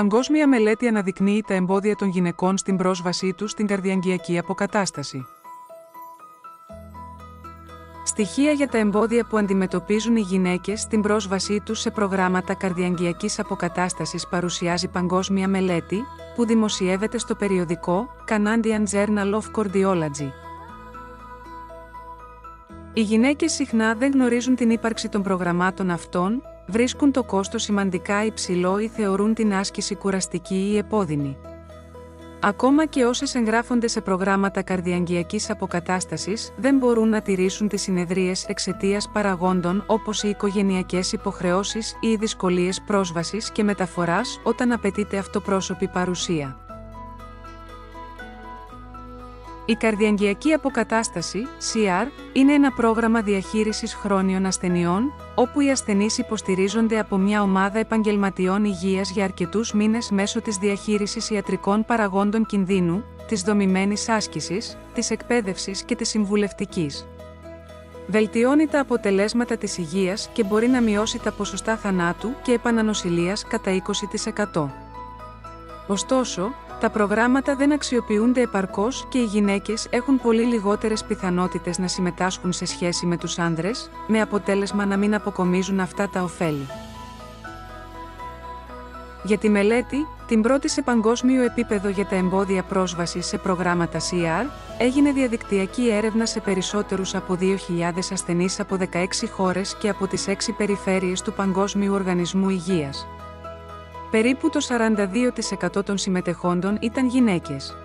Παγκόσμια μελέτη αναδεικνύει τα εμπόδια των γυναικών στην πρόσβασή τους στην καρδιαγγειακή αποκατάσταση. Στοιχεία για τα εμπόδια που αντιμετωπίζουν οι γυναίκες στην πρόσβασή τους σε προγράμματα καρδιαγγειακής αποκατάστασης παρουσιάζει παγκόσμια μελέτη, που δημοσιεύεται στο περιοδικό Canadian Journal of Cardiology. Οι γυναίκες συχνά δεν γνωρίζουν την ύπαρξη των προγραμμάτων αυτών, βρίσκουν το κόστος σημαντικά υψηλό ή θεωρούν την άσκηση κουραστική ή επώδυνη. Ακόμα και όσες εγγράφονται σε προγράμματα καρδιαγγειακής αποκατάστασης δεν μπορούν να τηρήσουν τις συνεδρίες εξαιτίας παραγόντων όπως οι οικογενειακές υποχρεώσεις ή οι δυσκολίες πρόσβασης και μεταφοράς όταν απαιτείται αυτοπρόσωπη παρουσία. Η καρδιαγγειακή αποκατάσταση, CR, είναι ένα πρόγραμμα διαχείρισης χρόνιων ασθενειών, όπου οι ασθενείς υποστηρίζονται από μια ομάδα επαγγελματιών υγείας για αρκετούς μήνες μέσω της διαχείρισης ιατρικών παραγόντων κινδύνου, της δομημένης άσκησης, της εκπαίδευσης και της συμβουλευτικής. Βελτιώνει τα αποτελέσματα της υγείας και μπορεί να μειώσει τα ποσοστά θανάτου και επανανοσηλείας κατά 20%. Ωστόσο, τα προγράμματα δεν αξιοποιούνται επαρκώς και οι γυναίκες έχουν πολύ λιγότερες πιθανότητες να συμμετάσχουν σε σχέση με τους άνδρες, με αποτέλεσμα να μην αποκομίζουν αυτά τα ωφέλη. Για τη μελέτη, την πρώτη σε παγκόσμιο επίπεδο για τα εμπόδια πρόσβασης σε προγράμματα CR, έγινε διαδικτυακή έρευνα σε περισσότερους από 2.000 ασθενείς από 16 χώρες και από τις 6 περιφέρειες του Παγκόσμιου Οργανισμού Υγείας. Περίπου το 42% των συμμετεχόντων ήταν γυναίκες.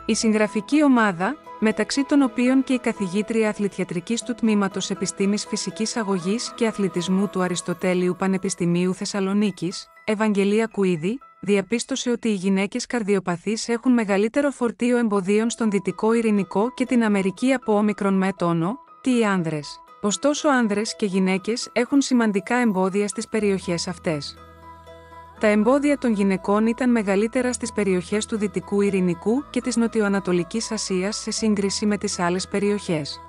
Η συγγραφική ομάδα, μεταξύ των οποίων και η καθηγήτρια αθλητιατρικής του Τμήματος Επιστήμης Φυσικής Αγωγής και Αθλητισμού του Αριστοτέλειου Πανεπιστημίου Θεσσαλονίκης, Ευαγγελία Κουίδη, διαπίστωσε ότι οι γυναίκες καρδιοπαθείς έχουν μεγαλύτερο φορτίο εμποδίων στον Δυτικό Ειρηνικό και την Αμερική από όμικρον με τόνο, τι οι άνδρες. Ωστόσο άνδρες και γυναίκες έχουν σημαντικά εμπόδια στις περιοχές αυτές. Τα εμπόδια των γυναικών ήταν μεγαλύτερα στις περιοχές του Δυτικού Ειρηνικού και της Νοτιοανατολικής Ασίας σε σύγκριση με τις άλλες περιοχές.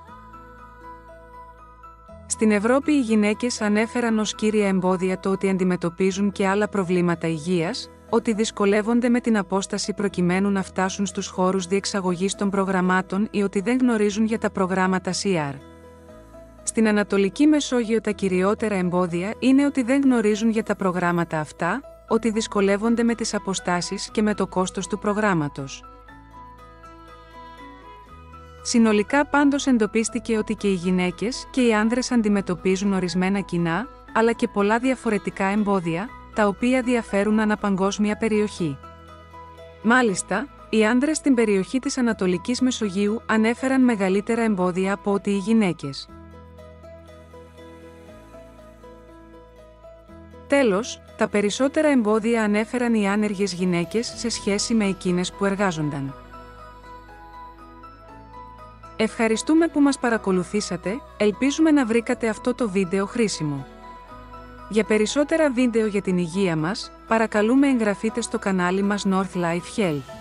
Στην Ευρώπη οι γυναίκες ανέφεραν ως κύρια εμπόδια το ότι αντιμετωπίζουν και άλλα προβλήματα υγείας, ότι δυσκολεύονται με την απόσταση προκειμένου να φτάσουν στους χώρους διεξαγωγής των προγραμμάτων ή ότι δεν γνωρίζουν για τα προγράμματα CR. Στην Ανατολική Μεσόγειο τα κυριότερα εμπόδια είναι ότι δεν γνωρίζουν για τα προγράμματα αυτά, ότι δυσκολεύονται με τις αποστάσεις και με το κόστος του προγράμματος. Συνολικά πάντως εντοπίστηκε ότι και οι γυναίκες και οι άνδρες αντιμετωπίζουν ορισμένα κοινά, αλλά και πολλά διαφορετικά εμπόδια, τα οποία διαφέρουν ανά παγκόσμια περιοχή. Μάλιστα, οι άνδρες στην περιοχή της Ανατολικής Μεσογείου ανέφεραν μεγαλύτερα εμπόδια από ότι οι γυναίκες. Τέλος, τα περισσότερα εμπόδια ανέφεραν οι άνεργες γυναίκες σε σχέση με εκείνες που εργάζονταν. Ευχαριστούμε που μας παρακολουθήσατε, ελπίζουμε να βρήκατε αυτό το βίντεο χρήσιμο. Για περισσότερα βίντεο για την υγεία μας, παρακαλούμε εγγραφείτε στο κανάλι μας North Life Health.